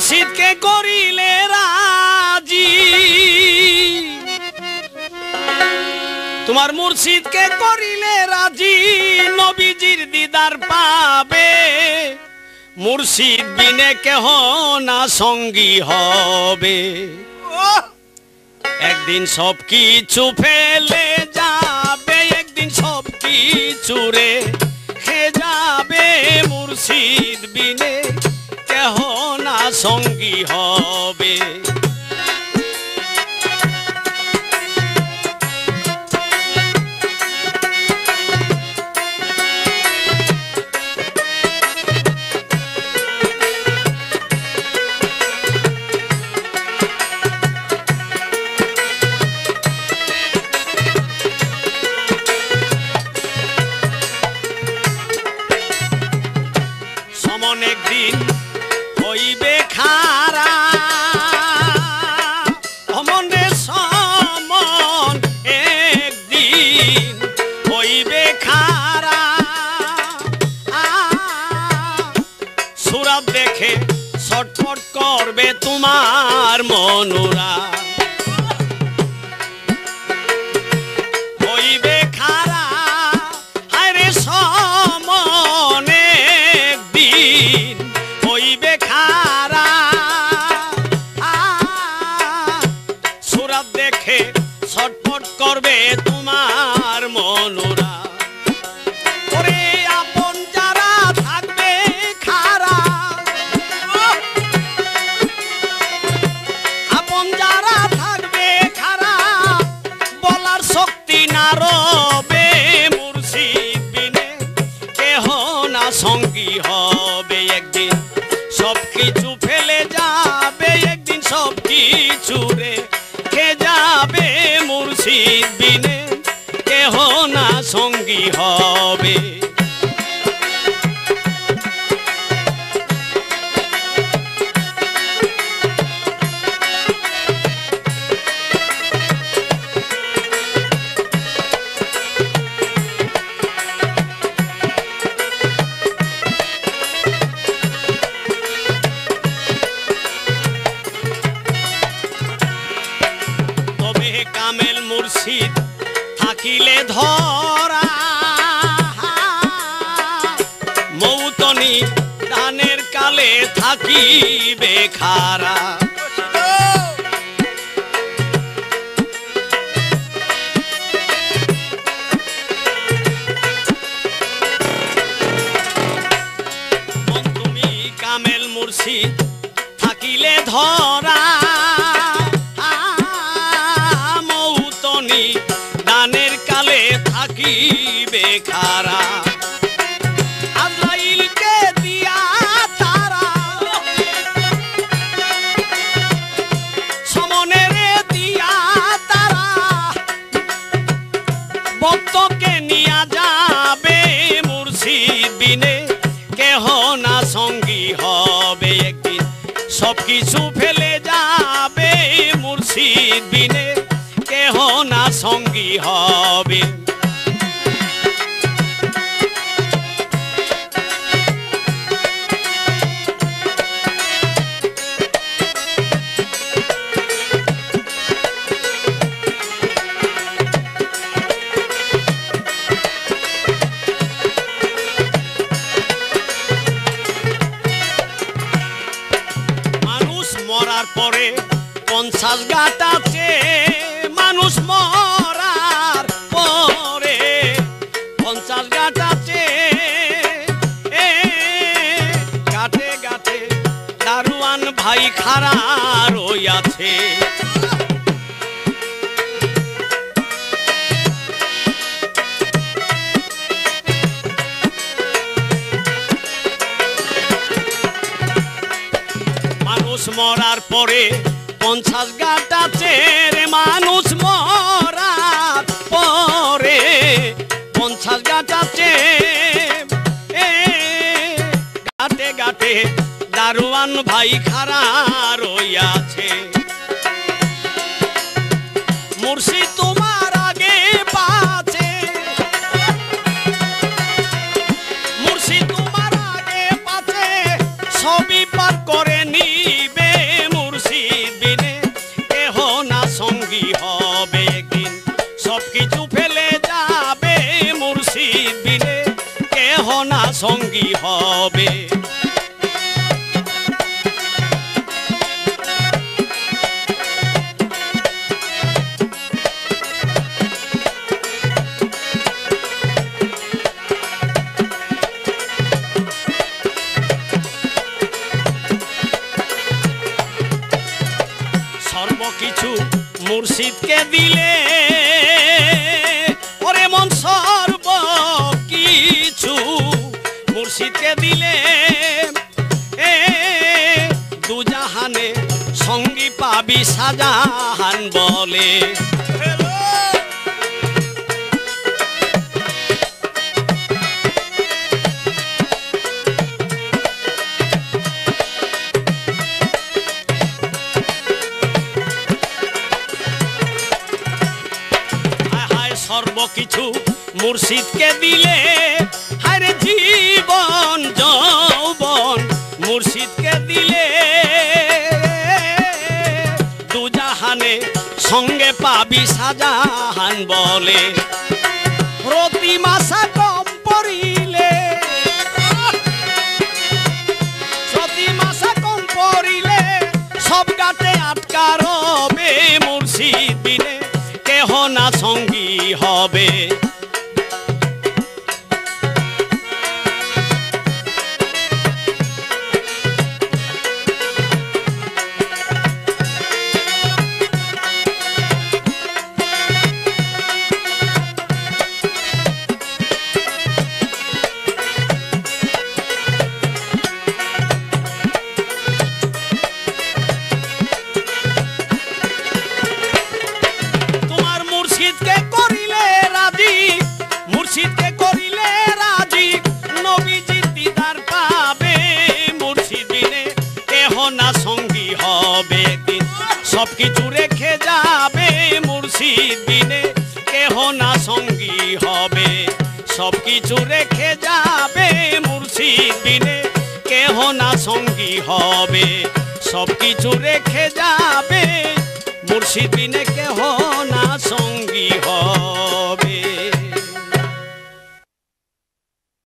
মুর্শিদকে করিলে রাজি তোমার মুর্শিদকে করিলে রাজি নবীজির দিদার পাবে মুর্শিদ বিনে কেহ না সঙ্গী হবে একদিন সব কিছু ফেলে যাবে একদিন সব কিছু রেখে যাবে মুর্শিদ বিনে কেহ না সঙ্গী হবে একদিন হইবে খারা অমনে সমন একদিন হইবে খারা সুরাত দেখে ছটফট করবে তোমার মনোরা হইবে খারা আরে সমন একদিন হইবে খারা সুরাত দেখে ছটফট করবে তোমার মনোরা ওরে আপন যারা থাকবে খারা আপন যারা থাকবে খারা বলার শক্তি না রবে মুর্শিদ বিনে কেহ না সঙ্গী হবে একদিন সব কিছু ফেলে যাবে একদিন সব কিছু রেখে যাবে মুর্শিদ বিনে কেহ না সঙ্গী হবে কামেল মুর্শিদ থাকিলে ধরা মৌতনি দানের কালে থাকিবে খারা তুমি কামেল মুর্শিদ থাকিলে ধরা দানের কালে থাকিবে খারা আজরাইলকে দিয়া তারা সমনেরে দিয়া তারা ভক্তকে নিয়া যাবে মুর্শিদ বিনে কেহ না সঙ্গী হবে একদিন সব কিছু ফেলে যাবে মুর্শিদ বিনে কেহ না সঙ্গী হবে মানুষ মরার পরে 50 ঘাট আছে মানুষ মরার পরে 50 ঘাট আছে ঘাটে ঘাটে দারোয়ান ভাই খাড়া রইয়াছে মানুষ মরার পরে 50 ঘাট আছে রে মানুষ মরার পরে 50 ঘাট আছে ঘাটে ঘাটে দারোয়ান ভাই খাড়া রইয়াছে মুর্শিদ তোমার আগে পাছে মুর্শিদ তোমার আগে পাছে সবই পার করে নিবে না সঙ্গী হবে একদিন সবকিছু ফেলে যাবে মুর্শিদ বিনে কেহ না সঙ্গী হবে সর্বকিছু মুর্শিদকে দিলে ওরে মন সর্বকিছু মুর্শিদকে দিলে দুজাহানে সঙ্গী পাবি শাহজাহান বলে সর্বকিছু মুর্শিদকে দিলে হারে জীবন যৌবন মুর্শিদকে দিলে দুজাহানে সঙ্গে পাবি শাহজাহান বলে প্রতি মাসা কম পড়িলে প্রতি মাসা কম পড়িলে সব গাতে আটকা রবে মুর্শিদ বিনে কেহ না সঙ্গী হবে মুর্শিদকে করিলে রাজি নবীজি দিদার পাবে মুর্শিদ বিনে কেহ না সঙ্গী হবে একদিন সবকিছু রেখে যাবে মুর্শিদ বিনে কেহ না সঙ্গী হবে সবকিছু রেখে যাবে মুর্শিদ বিনে কেহ না সঙ্গী হবে সবকিছু রেখে যাবে মুর্শিদ বিনে কেহ না সঙ্গী হবে।